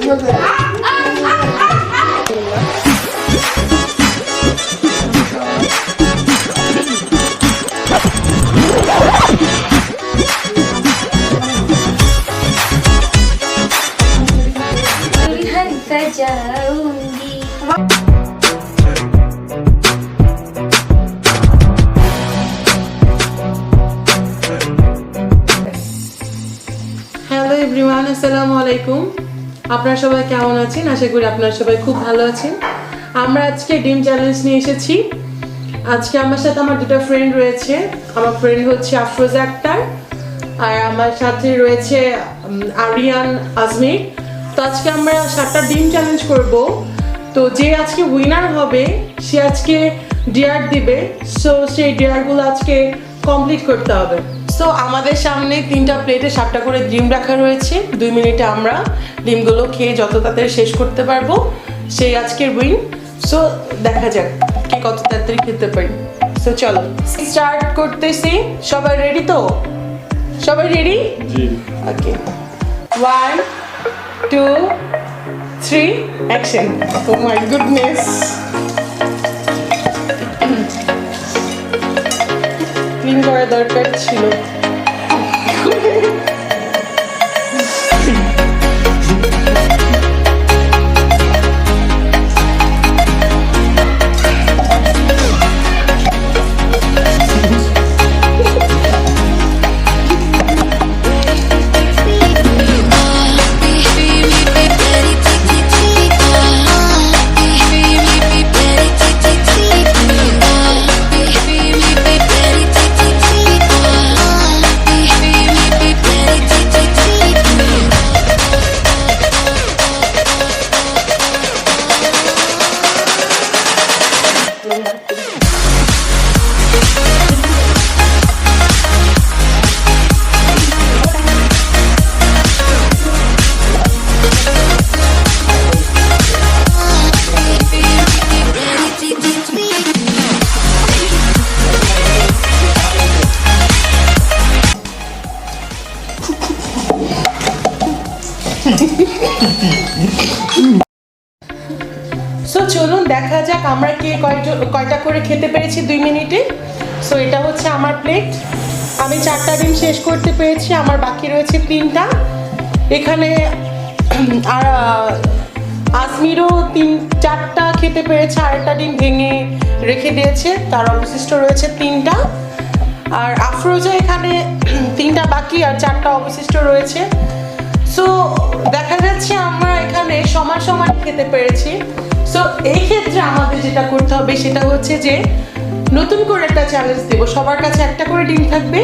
Everyone, আসসালামু আলাইকুম। আপনারা সবাই কেমন আছেন? আশা করি আপনারা সবাই খুব ভালো আছেন। আমরা আজকে ডিম চ্যালেঞ্জ নিয়ে এসেছি। আজকে আমার সাথে আমার দুটো ফ্রেন্ড রয়েছে। আমার ফ্রেন্ড হচ্ছে আফরোজা আক্তার আর আমার সাথে রয়েছে আরিয়ান আজমির। তো আজকে আমরা 7টা ডিম চ্যালেঞ্জ করব। তো যে আজকে উইনার হবে সে আজকে ডিয়ার দিবে। সো সেই ডিয়ারগুলো আজকে কমপ্লিট করতে হবে। সো আমাদের সামনে 3টা প্লেটে 7টা করে ডিম রাখা রয়েছে। 2 মিনিটে আমরা ডিমগুলো খেয়ে যত তাড়াতাড়ি শেষ করতে পারবো সেই আজকের উইন। সো দেখা যাক কে কত তাড়াতাড়ি খেতে পারি। সো চলো স্টার্ট করতেছি। সবাই রেডি তো? সবাই রেডি? জি। Okay, 1 2 3 action. Oh my goodness, clean করা দরকার ছিল। সো চলুন দেখা যাক আমরা কে কয়টা করে খেতে পেরেছি 2 মিনিটে। সো এটা হচ্ছে আমার প্লেট। আমি 4টা ডিম শেষ করতে পেরেছি, আমার বাকি রয়েছে 3টা। এখানে আর আজমিরও 4টা খেতে পেরেছে, আরেকটা ডিম ভেঙে রেখে দিয়েছে, তার অবশিষ্ট রয়েছে 3টা। আর আফরোজা এখানে 3টা বাকি আর 4টা অবশিষ্ট রয়েছে। সো দেখা যাচ্ছে আমরা এখানে সমান সমান খেতে পেরেছি। সো এই ক্ষেত্রে আমাদের যেটা করতে হবে সেটা হচ্ছে যে নতুন করে একটা চ্যালেঞ্জ দেব। সবার কাছে একটা করে ডিম থাকবে,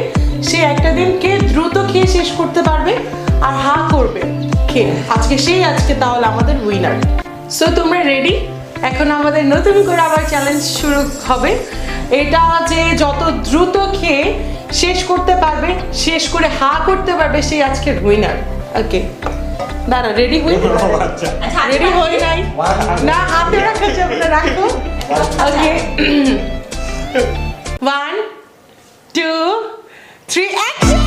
সে একটা ডিমকে দ্রুত খেয়ে শেষ করতে পারবে আর হা করবে খেয়ে আজকে তাহলে আমাদের উইনার। সো তোমরা রেডি? এখন আমাদের নতুন করে আবার চ্যালেঞ্জ শুরু হবে। এটা যে যত দ্রুত খেয়ে শেষ করতে পারবে, শেষ করে হা করতে পারবে, সেই আজকের উইনার। ওকে, দাঁড়া, রেডি হই? রেডি হই নাই না, হাতে রাখা যাবে না, রাখো। ওকে, 1 2 3 অ্যাকশন।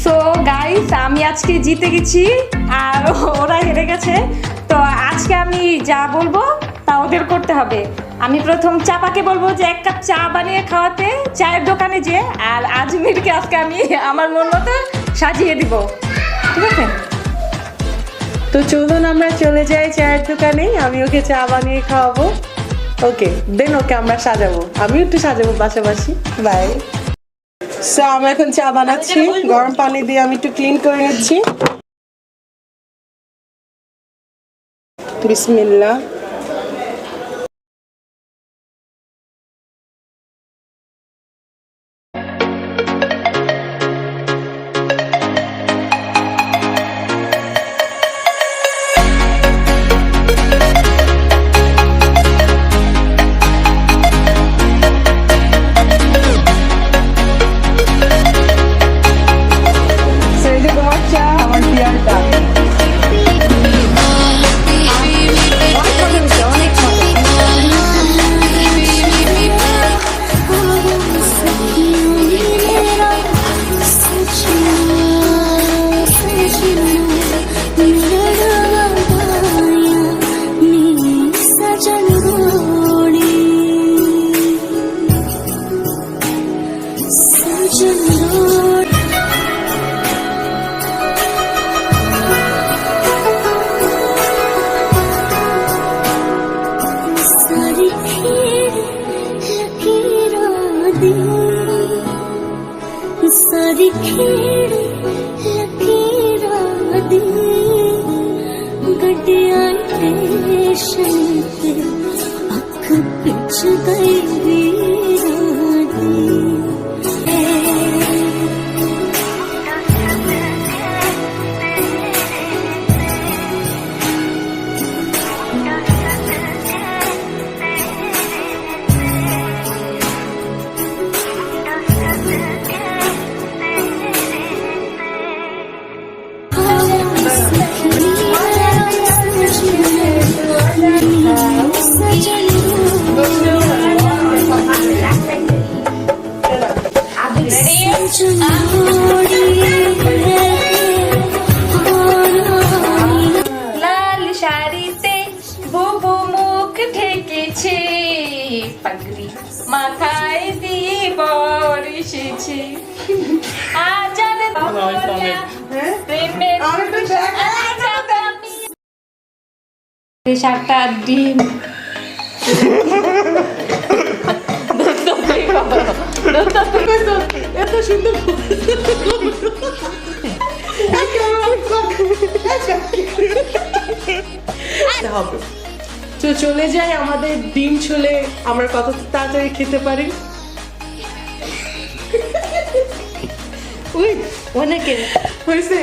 সো গাইস, আমি আজকে জিতে গেছি আর ওরা হেরে গেছে। তো আজকে আমি যা বলবো তা ওদের করতে হবে। আমি প্রথম চাপাকে বলবো যে 1 কাপ চা বানিয়ে খাওয়াতে চায়ের দোকানে যে, আর আজমিরকে আজকে আমি আমার মন মতো সাজিয়ে দিব, ঠিক আছে? তো চলুন আমরা চলে যাই চায়ের দোকানে, আমি ওকে চা বানিয়ে খাওয়াবো। ওকে, দেন ওকে আমরা সাজাবো, আমি একটু সাজাবো পাশাপাশি। বাই। সো আমি এখন চা বানাচ্ছি, গরম পানি দিয়ে আমি একটু ক্লিন করে নিচ্ছি। বিসমিল্লাহ। सारी खेड़ लकीरां दी गड्डियां स्टेशन ते अख पिछ गई वीरां दी লাল শাড়িতে বুবু মুখ ঢেকেছে, পাগড়ি মাথায় দিয়ে বর এসেছে। আজান প্রেমের সাতটা ডিম এত সুন্দর হবে। তো চলে যাই, আমাদের ডিম ছুলে আমরা কত তাড়াতাড়ি খেতে পারি। অনেকে হয়েছে।